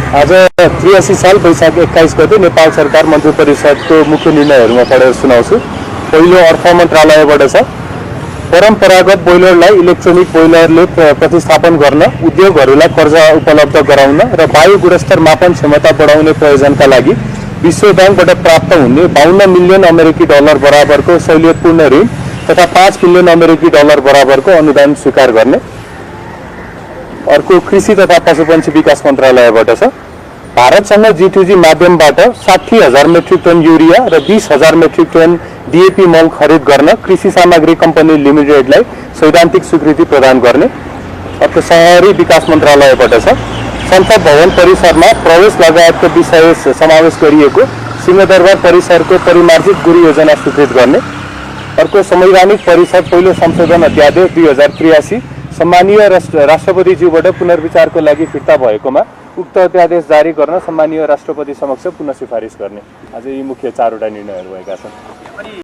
आज 83 साल वैशाख 21 गते नेपाल सरकार मन्त्री परिषदको मुख्य निर्णयहरूमा पढेर सुनाउँछु। पहिलो अर्थ मन्त्रालयबाट छ। परम्परागत बोइलरलाई इलेक्ट्रोनिक बोइलरले प्रतिस्थापन गर्न, उद्योगहरूलाई कर्जा उपलब्ध गराउन र वायु गुणस्तर मापन क्षमता बढाउने प्रयोजनका लागि विश्व बैंकबाट प्राप्त हुने 52 मिलियन अमेरिकी डलर बराबरको सहुलियतपूर्ण ऋण तथा 5 मिलियन अमेरिकी डलर बराबरको अनुदान स्वीकार गर्ने। अर्को कृषि तथा पशुपन्छी विकास मन्त्रालयबाट छ। भारतसँग G2G माध्यमबाट 60,000 मेट्रिक टन युरिया र 20,000 मेट्रिक टन DAP मल खरिद गर्न कृषि सामग्री कम्पनी लिमिटेडलाई सैद्धान्तिक स्वीकृति प्रदान गर्ने। अर्को शहरी विकास मन्त्रालयबाट छ। संसद भवन परिसरमा प्रवेश लगायतको विषय समावेश गरिएको सिंहदरबार परिसरको परिमार्जित गुरु योजना स्वीकृत गर्ने। अर्को संवैधानिक परिषद पहिलो संशोधन अध्यादेश 2083 सम्मानीय राष्ट्रपतिज्यूबाट पुनर्विचारको लागि फिर्ता भएकोमा उक्त अध्यादेश जारी गर्न सम्मानीय राष्ट्रपति समक्ष पुनः सिफारिस गर्ने। आज यी मुख्य 4वटा निर्णयहरू भएका छन्।